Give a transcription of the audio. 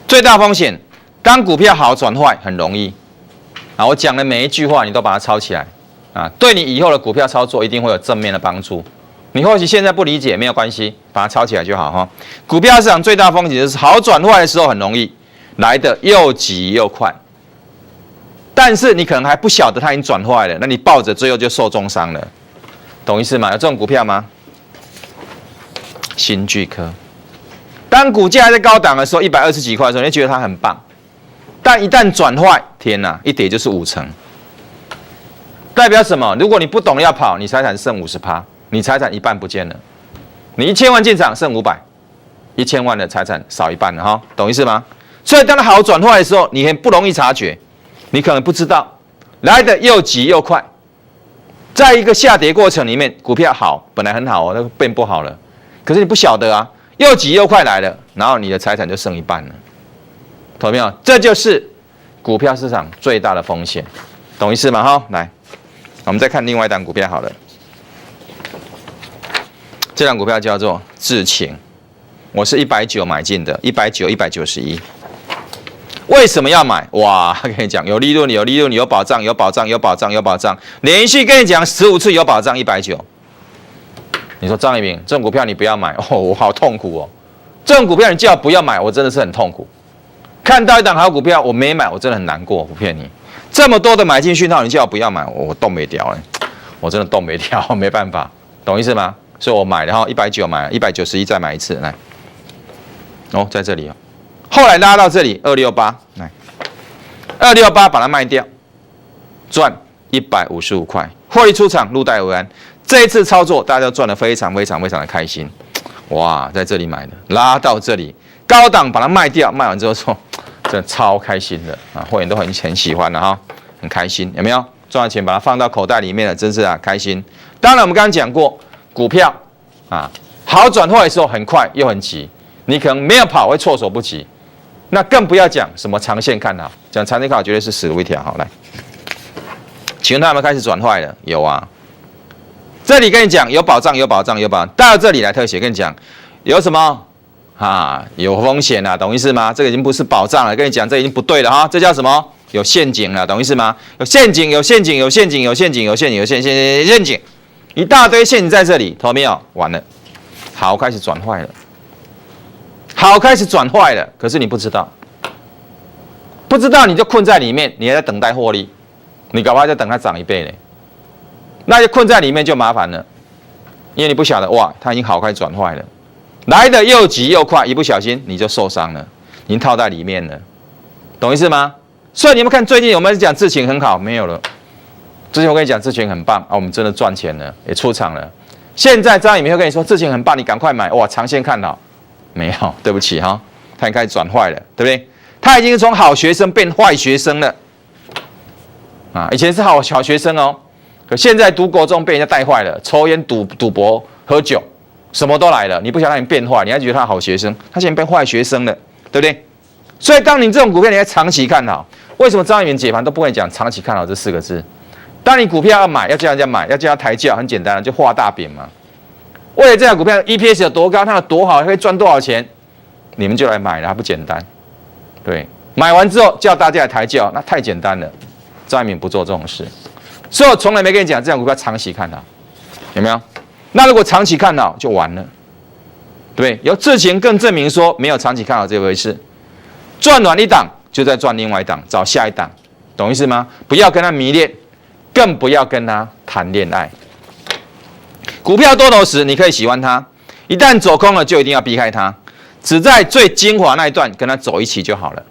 最大风险，当股票好转坏很容易啊。我讲的每一句话，你都把它抄起来啊，对你以后的股票操作一定会有正面的帮助。你或许现在不理解没有关系，把它抄起来就好哈。股票市场最大风险就是好转坏的时候很容易来的又急又快，但是你可能还不晓得它已经转坏了，那你抱着最后就受重伤了，懂意思吗？有这种股票吗？新巨科，当股价还在高档的时候，120几块的时候，你觉得它很棒，但一旦转坏，天哪，一跌就是50%，代表什么？如果你不懂要跑，你财产剩50%。你财产一半不见了，你1000万进场剩500，1000万的财产少一半了哈，懂意思吗？所以当它好转坏的时候，你很不容易察觉，你可能不知道，来的又急又快，在一个下跌过程里面，股票好，本来很好哦，那个变不好了，可是你不晓得啊，又急又快来了，然后你的财产就剩一半了，懂没有？这就是股票市场最大的风险，懂意思吗？哈，来，我们再看另外一档股票好了。这档股票叫做智勤，我是190买进的，190、191。为什么要买？哇，跟你讲，有利润，有利润，有保障，有保障，有保障，有保障。连续跟你讲15次有保障，190。你说张一鸣，这种股票你不要买哦，我好痛苦哦。这种股票你叫我不要买，我真的是很痛苦。看到一档好股票我没买，我真的很难过，不骗你。这么多的买进讯号，你叫我不要买，我动没掉了，我真的动没掉，没办法，懂意思吗？所以我买了哈，190买了，191再买一次，来，哦，在这里哦，后来拉到这里268，来，268把它卖掉，赚155块，获利出场，入袋为安。这一次操作大家都赚得非常非常非常的开心，哇，在这里买的，拉到这里高档把它卖掉，卖完之后说，真的超开心的啊，会员都很喜欢的哈，很开心，有没有？赚了钱把它放到口袋里面了，真是啊开心。当然我们刚刚讲过。股票啊，好转坏的时候很快又很急，你可能没有跑会措手不及，那更不要讲什么长线看好，讲长线看好绝对是死路一条。好，来，请问他有没有开始转坏了？有啊，这里跟你讲有保障，有保障，有保障。到这里来特写跟你讲有什么啊？有风险啊，懂意思吗？这个已经不是保障了，跟你讲这已经不对了哈，这叫什么？有陷阱了，懂意思吗？有陷阱，有陷阱，有陷阱，有陷阱，有陷阱，有陷阱。一大堆陷阱在这里，投没有？完了，好开始转坏了，好开始转坏了。可是你不知道，不知道你就困在里面，你还在等待获利，你搞不好在等它涨1倍呢，那就困在里面就麻烦了，因为你不晓得哇，它已经好开始转坏了，来的又急又快，一不小心你就受伤了，你套在里面了，懂意思吗？所以你们看最近有没有讲智勤很好？没有了。之前我跟你讲智勤很棒啊，我们真的赚钱了，也出场了。现在张宇明会跟你说智勤很棒，你赶快买哇，长线看好。没有，对不起哈，他已经开始转坏了，对不对？他已经从好学生变坏学生了啊！以前是好学生哦，可现在读国中被人家带坏了，抽烟、赌博、喝酒，什么都来了。你不想让你变坏，你还觉得他好学生，他现在变坏学生了，对不对？所以当你这种股票你要长期看好，为什么张宇明解盘都不会讲长期看好这4个字？当你股票要买，要叫人家买，要叫他抬轿，很简单，就画大饼嘛。为了这档股票 EPS 有多高，它有多好，可以赚多少钱，你们就来买了，还不简单？对，买完之后叫大家来抬轿，那太简单了。张一鸣不做这种事，所以我从来没跟你讲这档股票长期看好，有没有？那如果长期看好就完了，对不对？有智勤更证明说没有长期看好这回事，赚完一档就再赚另外一档，找下一档，懂意思吗？不要跟他迷恋。更不要跟他谈恋爱。股票多头时，你可以喜欢它；一旦走空了，就一定要避开它。只在最精华那一段跟他走一起就好了。